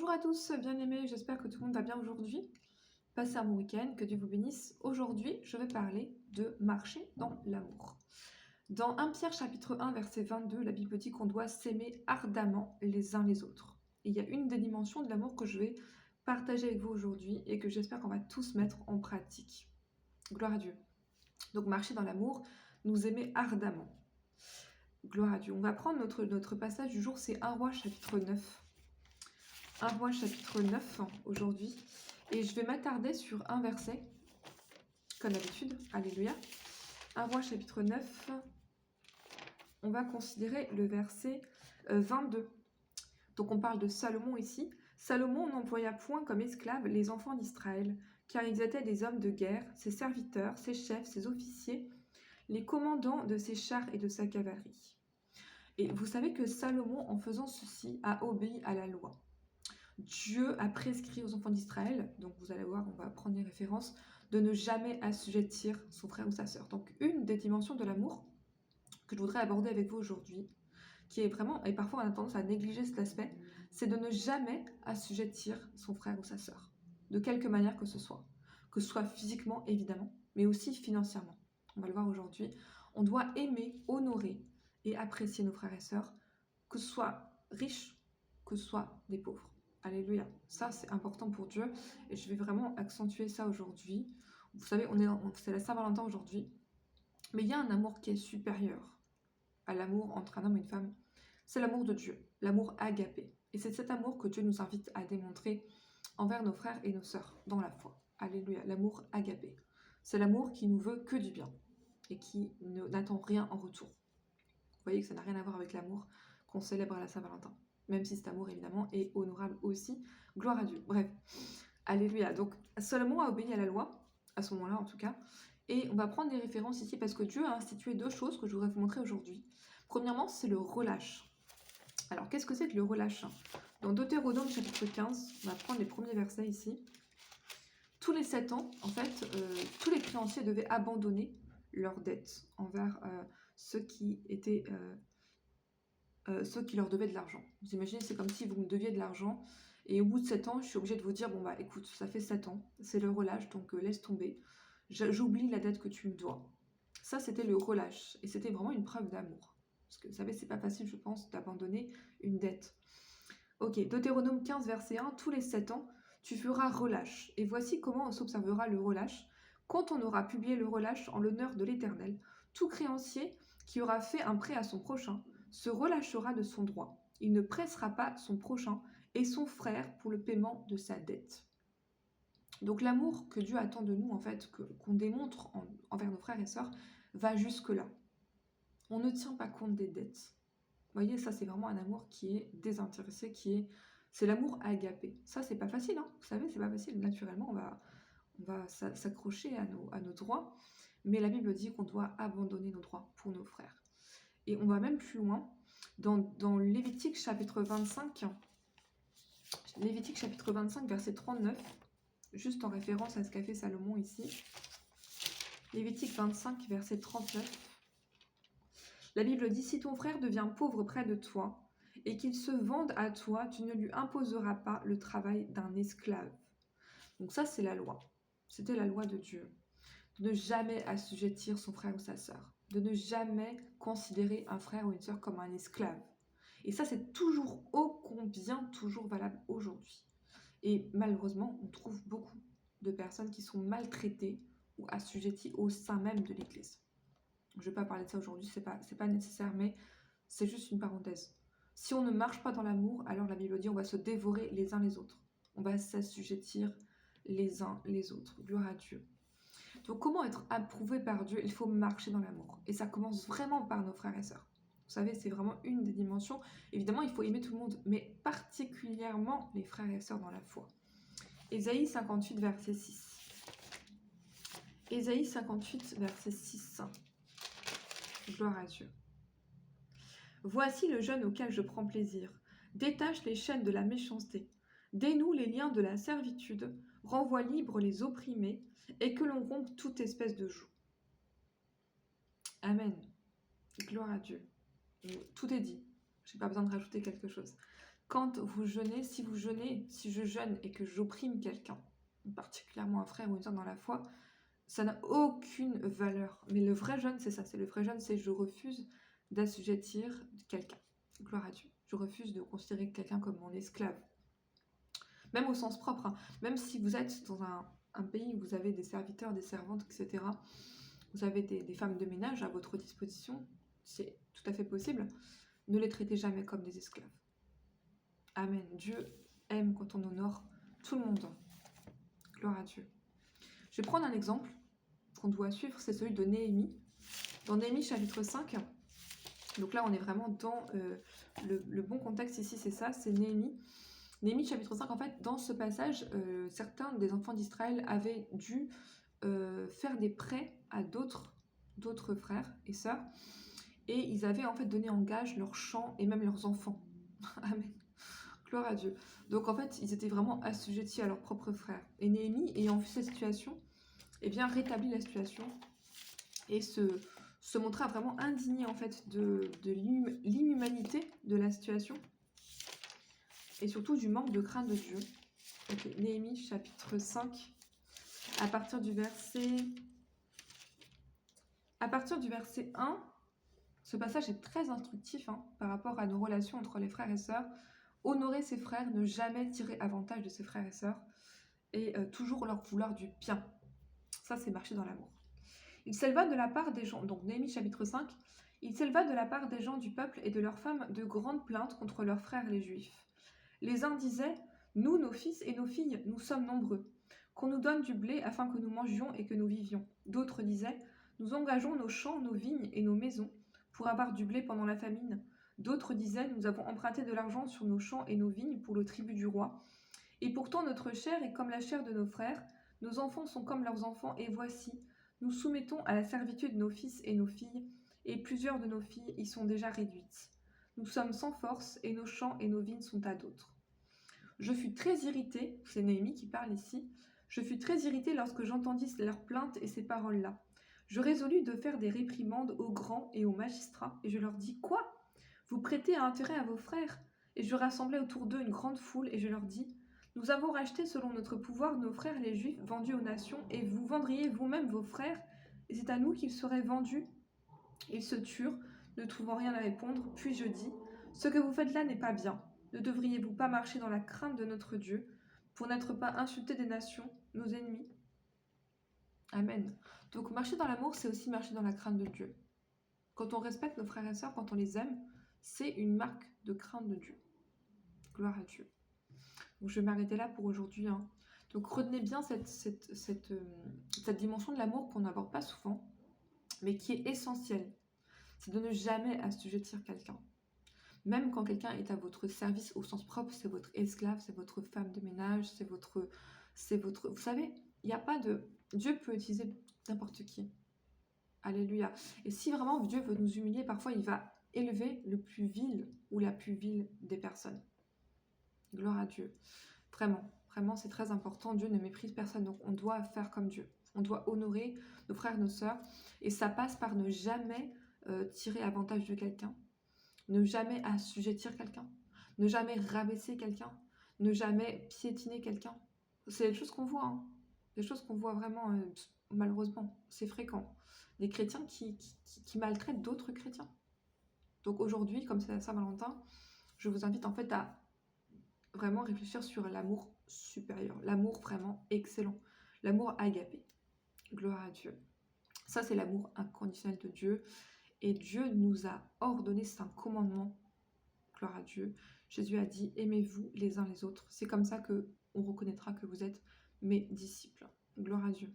Bonjour à tous, bien-aimés, j'espère que tout le monde va bien aujourd'hui. Passez un bon week-end, que Dieu vous bénisse. Aujourd'hui, je vais parler de marcher dans l'amour. Dans 1 Pierre chapitre 1, verset 22, la Bible dit qu'on doit s'aimer ardemment les uns les autres. Et il y a une des dimensions de l'amour que je vais partager avec vous aujourd'hui et que j'espère qu'on va tous mettre en pratique. Gloire à Dieu. Donc marcher dans l'amour, nous aimer ardemment. Gloire à Dieu. On va prendre notre passage du jour, c'est 1 Roi chapitre 9. 1 Roi chapitre 9 aujourd'hui. Et je vais m'attarder sur un verset, comme d'habitude. Alléluia. 1 Roi chapitre 9. On va considérer le verset 22. Donc on parle de Salomon ici. Salomon n'employa point comme esclaves les enfants d'Israël, car ils étaient des hommes de guerre, ses serviteurs, ses chefs, ses officiers, les commandants de ses chars et de sa cavalerie. Et vous savez que Salomon, en faisant ceci, a obéi à la loi. Dieu a prescrit aux enfants d'Israël, donc vous allez voir, on va prendre des références, de ne jamais assujettir son frère ou sa sœur. Donc une des dimensions de l'amour que je voudrais aborder avec vous aujourd'hui, qui est vraiment, et parfois on a tendance à négliger cet aspect, c'est de ne jamais assujettir son frère ou sa sœur, de quelque manière que ce soit physiquement évidemment, mais aussi financièrement. On va le voir aujourd'hui. On doit aimer, honorer et apprécier nos frères et sœurs, que ce soit riches, que ce soit des pauvres. Alléluia. Ça, c'est important pour Dieu. Et je vais vraiment accentuer ça aujourd'hui. Vous savez, c'est la Saint-Valentin aujourd'hui. Mais il y a un amour qui est supérieur à l'amour entre un homme et une femme. C'est l'amour de Dieu, l'amour agapé. Et c'est cet amour que Dieu nous invite à démontrer envers nos frères et nos sœurs dans la foi. Alléluia. L'amour agapé. C'est l'amour qui nous veut que du bien et qui n'attend rien en retour. Vous voyez que ça n'a rien à voir avec l'amour qu'on célèbre à la Saint-Valentin. Même si cet amour, évidemment, est honorable aussi. Gloire à Dieu. Bref, alléluia. Donc, Salomon a obéi à la loi, à ce moment-là en tout cas. Et on va prendre des références ici parce que Dieu a institué deux choses que je voudrais vous montrer aujourd'hui. Premièrement, c'est le relâche. Alors, qu'est-ce que c'est que le relâche? Dans Deutéronome chapitre 15, on va prendre les premiers versets ici. Tous les 7 ans, en fait, tous les créanciers devaient abandonner leurs dettes envers ceux qui leur devaient de l'argent. Vous imaginez, c'est comme si vous me deviez de l'argent et au bout de 7 ans, je suis obligée de vous dire, bon bah écoute, ça fait 7 ans, c'est le relâche, donc laisse tomber, j'oublie la dette que tu me dois. Ça, c'était le relâche et c'était vraiment une preuve d'amour. Parce que vous savez, c'est pas facile, je pense, d'abandonner une dette. Ok, Deutéronome 15, verset 1, tous les 7 ans, tu feras relâche. Et voici comment s'observera le relâche. Quand on aura publié le relâche en l'honneur de l'Éternel, tout créancier qui aura fait un prêt à son prochain se relâchera de son droit. Il ne pressera pas son prochain et son frère pour le paiement de sa dette. Donc l'amour que Dieu attend de nous, en fait, qu'on démontre envers nos frères et sœurs, va jusque-là. On ne tient pas compte des dettes. Vous voyez, ça c'est vraiment un amour qui est désintéressé, c'est l'amour agapé. Ça c'est pas facile, hein. Vous savez, c'est pas facile. Naturellement, on va s'accrocher à nos droits, mais la Bible dit qu'on doit abandonner nos droits pour nos frères. Et on va même plus loin, dans Lévitique chapitre 25, verset 39, juste en référence à ce qu'a fait Salomon ici. Lévitique 25, verset 39. La Bible dit, si ton frère devient pauvre près de toi, et qu'il se vende à toi, tu ne lui imposeras pas le travail d'un esclave. Donc ça, c'est la loi. C'était la loi de Dieu. De ne jamais assujettir son frère ou sa sœur. De ne jamais considérer un frère ou une sœur comme un esclave. Et ça, c'est toujours ô combien toujours valable aujourd'hui. Et malheureusement, on trouve beaucoup de personnes qui sont maltraitées ou assujetties au sein même de l'Église. Je ne vais pas parler de ça aujourd'hui, c'est pas nécessaire, mais c'est juste une parenthèse. Si on ne marche pas dans l'amour, alors la Bible dit on va se dévorer les uns les autres. On va s'assujettir les uns les autres. Gloire à Dieu. Donc comment être approuvé par Dieu? Il faut marcher dans l'amour. Et ça commence vraiment par nos frères et sœurs. Vous savez, c'est vraiment une des dimensions. Évidemment, il faut aimer tout le monde, mais particulièrement les frères et sœurs dans la foi. Ésaïe 58, verset 6. Ésaïe 58, verset 6. Gloire à Dieu. Voici le jeûne auquel je prends plaisir. Détache les chaînes de la méchanceté. Dénoue les liens de la servitude. Renvoie libres les opprimés. Et que l'on rompe toute espèce de joug. Amen. Gloire à Dieu. Tout est dit. Je n'ai pas besoin de rajouter quelque chose. quand vous jeûnez, si je jeûne et que j'opprime quelqu'un, particulièrement un frère ou une soeur dans la foi, ça n'a aucune valeur. Mais le vrai jeûne, c'est ça. C'est le vrai jeûne, c'est je refuse d'assujettir quelqu'un. Gloire à Dieu. Je refuse de considérer quelqu'un comme mon esclave. Même au sens propre. Hein. Même si vous êtes dans un pays où vous avez des serviteurs, des servantes, etc. Vous avez des femmes de ménage à votre disposition. C'est tout à fait possible. Ne les traitez jamais comme des esclaves. Amen. Dieu aime quand on honore tout le monde. Gloire à Dieu. Je vais prendre un exemple qu'on doit suivre, c'est celui de Néhémie. Dans Néhémie chapitre 5, donc là on est vraiment dans le bon contexte ici, c'est ça, c'est Néhémie. Néhémie chapitre 5, en fait, dans ce passage, certains des enfants d'Israël avaient dû faire des prêts à d'autres frères et sœurs, et ils avaient en fait donné en gage leurs champs et même leurs enfants. Amen. Gloire à Dieu. Donc en fait, ils étaient vraiment assujettis à leurs propres frères. Et Néhémie, ayant vu cette situation, eh bien rétablit la situation et se montra vraiment indigné en fait de l'inhumanité de la situation et surtout du manque de crainte de Dieu. Ok, Néhémie chapitre 5, à partir du verset 1, ce passage est très instructif par rapport à nos relations entre les frères et sœurs. Honorer ses frères, ne jamais tirer avantage de ses frères et sœurs et toujours leur vouloir du bien. Ça, c'est marcher dans l'amour. Il s'éleva de la part des gens, donc Néhémie chapitre 5, il s'éleva de la part des gens du peuple et de leurs femmes de grandes plaintes contre leurs frères les Juifs. Les uns disaient, nous, nos fils et nos filles, nous sommes nombreux, qu'on nous donne du blé afin que nous mangions et que nous vivions. D'autres disaient, nous engageons nos champs, nos vignes et nos maisons pour avoir du blé pendant la famine. D'autres disaient, nous avons emprunté de l'argent sur nos champs et nos vignes pour le tribut du roi. Et pourtant notre chair est comme la chair de nos frères, nos enfants sont comme leurs enfants, et voici, nous soumettons à la servitude nos fils et nos filles, et plusieurs de nos filles y sont déjà réduites. Nous sommes sans force, et nos champs et nos vignes sont à d'autres. Je fus très irritée, c'est Néhémie qui parle ici, je fus très irritée lorsque j'entendis leurs plaintes et ces paroles-là. Je résolus de faire des réprimandes aux grands et aux magistrats, et je leur dis, quoi ? Vous prêtez intérêt à vos frères ? Et je rassemblai autour d'eux une grande foule, et je leur dis, nous avons racheté selon notre pouvoir nos frères les Juifs vendus aux nations, et vous vendriez vous-même vos frères, et c'est à nous qu'ils seraient vendus. Ils se turent, ne trouvant rien à répondre, puis je dis, ce que vous faites là n'est pas bien. Ne devriez-vous pas marcher dans la crainte de notre Dieu, pour n'être pas insultés des nations, nos ennemis ? Amen. Donc marcher dans l'amour, c'est aussi marcher dans la crainte de Dieu. Quand on respecte nos frères et sœurs, quand on les aime, c'est une marque de crainte de Dieu. Gloire à Dieu. Donc je vais m'arrêter là pour aujourd'hui. Donc retenez bien cette dimension de l'amour qu'on n'aborde pas souvent, mais qui est essentielle. C'est de ne jamais assujettir quelqu'un. Même quand quelqu'un est à votre service au sens propre, c'est votre esclave, c'est votre femme de ménage, c'est votre... Vous savez, il n'y a pas de... Dieu peut utiliser n'importe qui. Alléluia. Et si vraiment Dieu veut nous humilier, parfois il va élever le plus vil ou la plus vile des personnes. Gloire à Dieu. Vraiment, vraiment, c'est très important. Dieu ne méprise personne, donc on doit faire comme Dieu. On doit honorer nos frères, nos sœurs. Et ça passe par ne jamais tirer avantage de quelqu'un, ne jamais assujettir quelqu'un, ne jamais rabaisser quelqu'un, ne jamais piétiner quelqu'un. C'est des choses qu'on voit, des choses qu'on voit vraiment, malheureusement, c'est fréquent. Des chrétiens qui maltraitent d'autres chrétiens. Donc aujourd'hui, comme c'est la Saint-Valentin, je vous invite en fait à vraiment réfléchir sur l'amour supérieur, l'amour vraiment excellent, l'amour agapé. Gloire à Dieu. Ça, c'est l'amour inconditionnel de Dieu. Et Dieu nous a ordonné, c'est un commandement. Gloire à Dieu. Jésus a dit, aimez-vous les uns les autres. C'est comme ça que on reconnaîtra que vous êtes mes disciples. Gloire à Dieu.